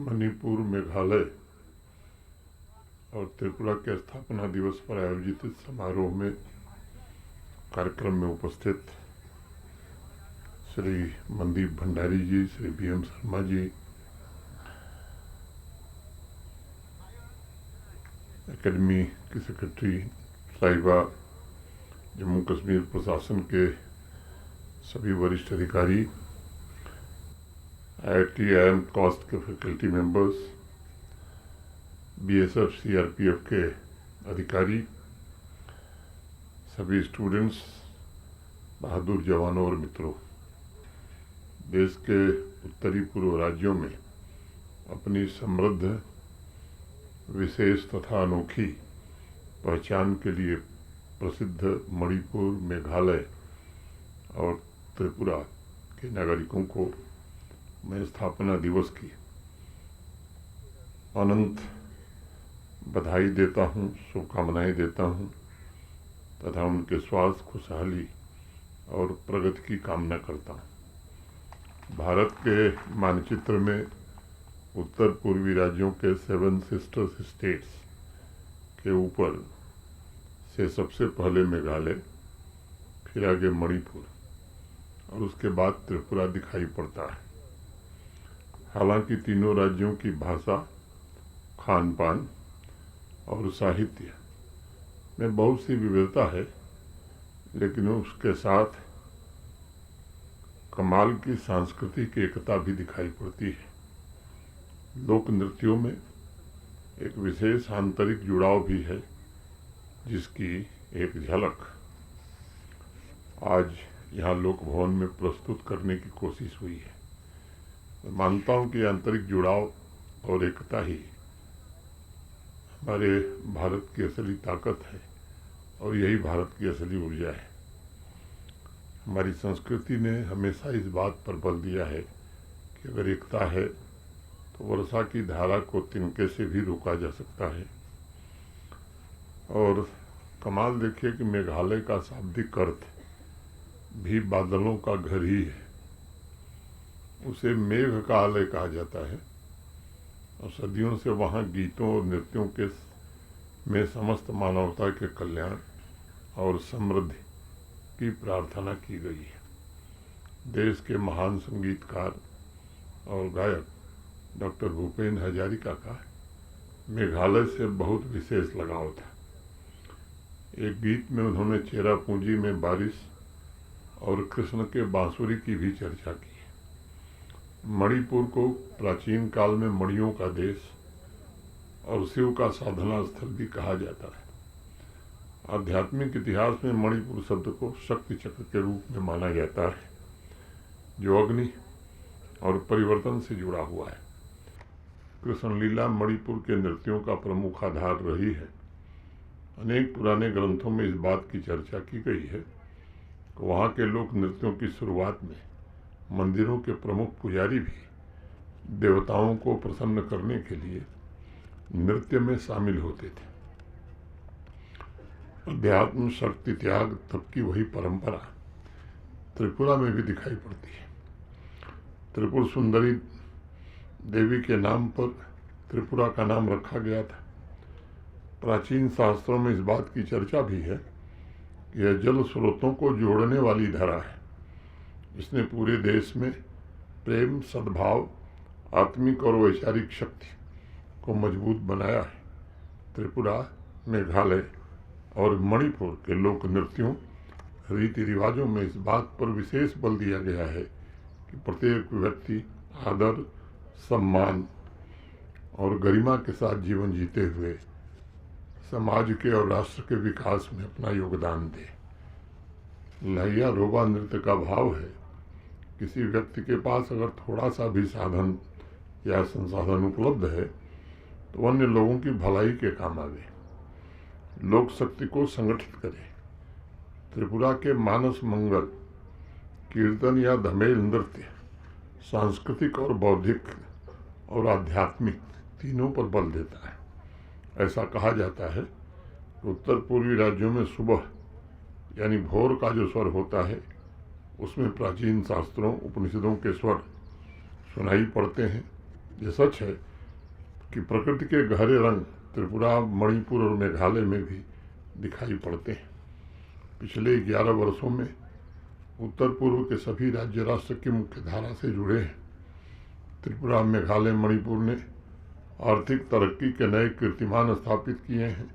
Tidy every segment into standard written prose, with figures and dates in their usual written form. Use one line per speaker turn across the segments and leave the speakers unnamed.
मणिपुर, मेघालय और त्रिपुरा के स्थापना दिवस पर आयोजित इस समारोह में कार्यक्रम में उपस्थित श्री मनदीप भंडारी जी, श्री BM शर्मा जी, एकेडमी की सेक्रेटरी साहिबा, जम्मू कश्मीर प्रशासन के सभी वरिष्ठ अधिकारी, IIT IIM कॉस्ट के फैकल्टी मेंबर्स, BSF CRPF के अधिकारी, सभी स्टूडेंट्स, बहादुर जवानों और मित्रों, देश के उत्तरी पूर्व राज्यों में अपनी समृद्ध, विशेष तथा अनोखी पहचान के लिए प्रसिद्ध मणिपुर, मेघालय और त्रिपुरा के नागरिकों को मैं स्थापना दिवस की अनंत बधाई देता हूँ, शुभकामनाएं देता हूँ तथा उनके स्वास्थ्य, खुशहाली और प्रगति की कामना करता हूँ। भारत के मानचित्र में उत्तर पूर्वी राज्यों के 7 सिस्टर्स स्टेट्स के ऊपर से सबसे पहले मेघालय, फिर आगे मणिपुर और उसके बाद त्रिपुरा दिखाई पड़ता है। हालांकि तीनों राज्यों की भाषा, खान पान और साहित्य में बहुत सी विविधता है, लेकिन उसके साथ कमाल की सांस्कृतिक एकता भी दिखाई पड़ती है। लोक नृत्यों में एक विशेष आंतरिक जुड़ाव भी है, जिसकी एक झलक आज यहाँ लोक भवन में प्रस्तुत करने की कोशिश हुई है। मैं मानता हूँ कि आंतरिक जुड़ाव और एकता ही हमारे भारत की असली ताकत है और यही भारत की असली ऊर्जा है। हमारी संस्कृति ने हमेशा इस बात पर बल दिया है कि अगर एकता है तो वर्षा की धारा को तिनके से भी रोका जा सकता है। और कमाल देखिए कि मेघालय का शाब्दिक अर्थ भी बादलों का घर ही है। उसे मेघ का आलय कहा जाता है और सदियों से वहाँ गीतों और नृत्यों के में समस्त मानवता के कल्याण और समृद्धि की प्रार्थना की गई है। देश के महान संगीतकार और गायक डॉक्टर भूपेन हजारिका का मेघालय से बहुत विशेष लगाव था। एक गीत में उन्होंने चेरापूंजी में बारिश और कृष्ण के बांसुरी की भी चर्चा की। मणिपुर को प्राचीन काल में मणियों का देश और शिव का साधना स्थल भी कहा जाता है। आध्यात्मिक इतिहास में मणिपुर शब्द को शक्ति चक्र के रूप में माना जाता है, जो अग्नि और परिवर्तन से जुड़ा हुआ है। कृष्ण लीला मणिपुर के नृत्यों का प्रमुख आधार रही है। अनेक पुराने ग्रंथों में इस बात की चर्चा की गई है कि वहाँ के लोक नृत्यों की शुरुआत में मंदिरों के प्रमुख पुजारी भी देवताओं को प्रसन्न करने के लिए नृत्य में शामिल होते थे। अध्यात्म, शक्ति, त्याग, तप की वही परंपरा त्रिपुरा में भी दिखाई पड़ती है। त्रिपुर सुंदरी देवी के नाम पर त्रिपुरा का नाम रखा गया था। प्राचीन शास्त्रों में इस बात की चर्चा भी है कि यह जल स्रोतों को जोड़ने वाली धरा है। इसने पूरे देश में प्रेम, सद्भाव, आत्मिक और वैचारिक शक्ति को मजबूत बनाया है। त्रिपुरा, मेघालय और मणिपुर के लोक नृत्यों, रीति रिवाजों में इस बात पर विशेष बल दिया गया है कि प्रत्येक व्यक्ति आदर, सम्मान और गरिमा के साथ जीवन जीते हुए समाज के और राष्ट्र के विकास में अपना योगदान दे। लहिया रोबा नृत्य का भाव है, किसी व्यक्ति के पास अगर थोड़ा सा भी साधन या संसाधन उपलब्ध है तो अन्य लोगों की भलाई के काम आवे, लोक शक्ति को संगठित करे। त्रिपुरा के मानस मंगल, कीर्तन या धमेल नृत्य सांस्कृतिक और बौद्धिक और आध्यात्मिक तीनों पर बल देता है। ऐसा कहा जाता है कि उत्तर पूर्वी राज्यों में सुबह यानी भोर का जो स्वर होता है उसमें प्राचीन शास्त्रों, उपनिषदों के स्वर सुनाई पड़ते हैं। ये सच है कि प्रकृति के गहरे रंग त्रिपुरा, मणिपुर और मेघालय में भी दिखाई पड़ते हैं। पिछले 11 वर्षों में उत्तर पूर्व के सभी राज्य राष्ट्र की मुख्य धारा से जुड़े हैं। त्रिपुरा, मेघालय, मणिपुर ने आर्थिक तरक्की के नए कीर्तिमान स्थापित किए हैं।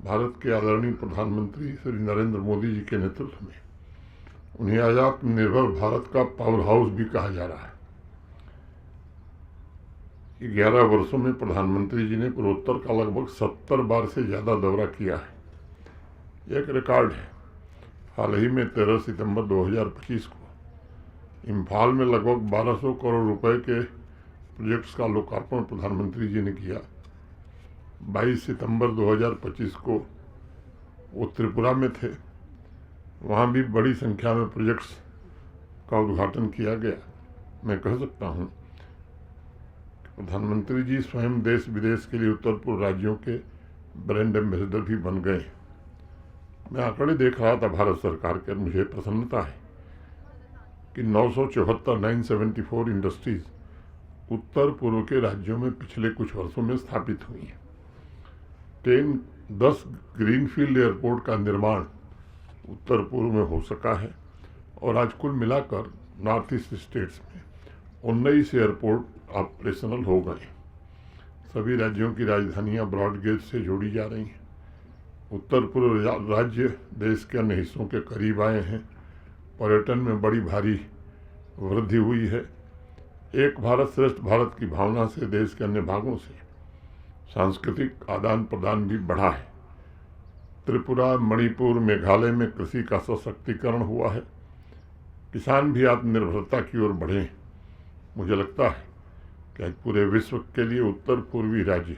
भारत के आदरणीय प्रधानमंत्री श्री नरेंद्र मोदी जी के नेतृत्व में उन्हें आत्मनिर्भर भारत का पावर हाउस भी कहा जा रहा है। 11 वर्षों में प्रधानमंत्री जी ने पूर्वोत्तर का लगभग 70 बार से ज़्यादा दौरा किया है। यह एक रिकॉर्ड है। हाल ही में 13 सितंबर 2025 को इम्फाल में लगभग 1200 करोड़ रुपए के प्रोजेक्ट्स का लोकार्पण प्रधानमंत्री जी ने किया। 22 सितंबर 2025 को वो त्रिपुरा में थे, वहाँ भी बड़ी संख्या में प्रोजेक्ट्स का उद्घाटन किया गया। मैं कह सकता हूँ प्रधानमंत्री जी स्वयं देश विदेश के लिए उत्तर पूर्व राज्यों के ब्रांड एम्बेसडर भी बन गए। मैं आंकड़े देख रहा था भारत सरकार के, मुझे प्रसन्नता है कि 974 इंडस्ट्रीज उत्तर पूर्व के राज्यों में पिछले कुछ वर्षों में स्थापित हुई हैं। 10 ग्रीनफील्ड एयरपोर्ट का निर्माण उत्तर पूर्व में हो सका है और आज कुल मिलाकर नॉर्थ ईस्ट स्टेट्स में 19 एयरपोर्ट ऑपरेशनल हो गए। सभी राज्यों की राजधानियां ब्रॉड गेज से जोड़ी जा रही हैं। उत्तर पूर्व राज्य देश के अन्य हिस्सों के करीब आए हैं। पर्यटन में बड़ी भारी वृद्धि हुई है। एक भारत श्रेष्ठ भारत की भावना से देश के अन्य भागों से सांस्कृतिक आदान प्रदान भी बढ़ा है। त्रिपुरा, मणिपुर, मेघालय में कृषि का सशक्तिकरण हुआ है। किसान भी आत्मनिर्भरता की ओर बढ़े। मुझे लगता है कि आज पूरे विश्व के लिए उत्तर पूर्वी राज्य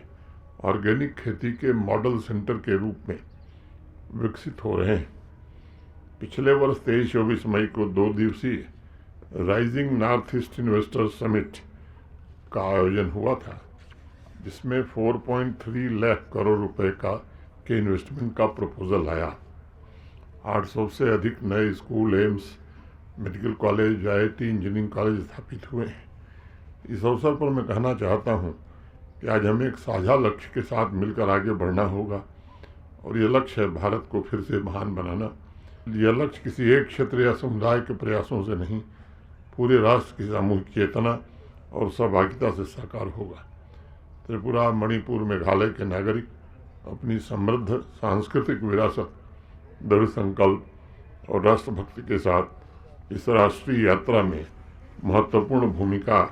ऑर्गेनिक खेती के मॉडल सेंटर के रूप में विकसित हो रहे हैं। पिछले वर्ष 23-24 मई को 2 दिवसीय rising north east investors summit का आयोजन हुआ था, जिसमें 4.3 लाख करोड़ रुपए के इन्वेस्टमेंट का प्रपोजल आया। 800 से अधिक नए school, AIIMS, medical college, IIT, engineering college स्थापित हुए हैं। इस अवसर पर मैं कहना चाहता हूं कि आज हमें एक साझा लक्ष्य के साथ मिलकर आगे बढ़ना होगा और ये लक्ष्य है भारत को फिर से महान बनाना। यह लक्ष्य किसी एक क्षेत्र या समुदाय के प्रयासों से नहीं, पूरे राष्ट्र की सामूहिक चेतना और सहभागिता से साकार होगा। त्रिपुरा, मणिपुर, मेघालय के नागरिक अपनी समृद्ध सांस्कृतिक विरासत, दृढ़ संकल्प और राष्ट्रभक्ति के साथ इस राष्ट्रीय यात्रा में महत्वपूर्ण भूमिका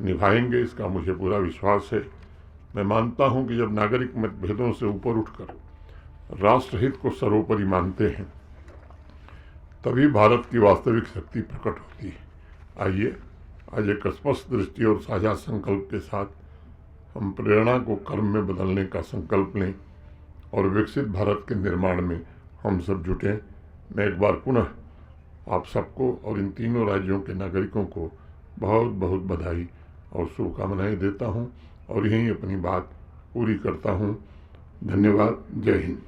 निभाएंगे, इसका मुझे पूरा विश्वास है। मैं मानता हूं कि जब नागरिक मतभेदों से ऊपर उठकर राष्ट्रहित को सर्वोपरि मानते हैं, तभी भारत की वास्तविक शक्ति प्रकट होती है। आइए आज एक स्पष्ट दृष्टि और साझा संकल्प के साथ हम प्रेरणा को कर्म में बदलने का संकल्प लें और विकसित भारत के निर्माण में हम सब जुटें। मैं एक बार पुनः आप सबको और इन तीनों राज्यों के नागरिकों को बहुत बहुत बधाई और शुभकामनाएं देता हूं और यहीं अपनी बात पूरी करता हूं। धन्यवाद। जय हिंद।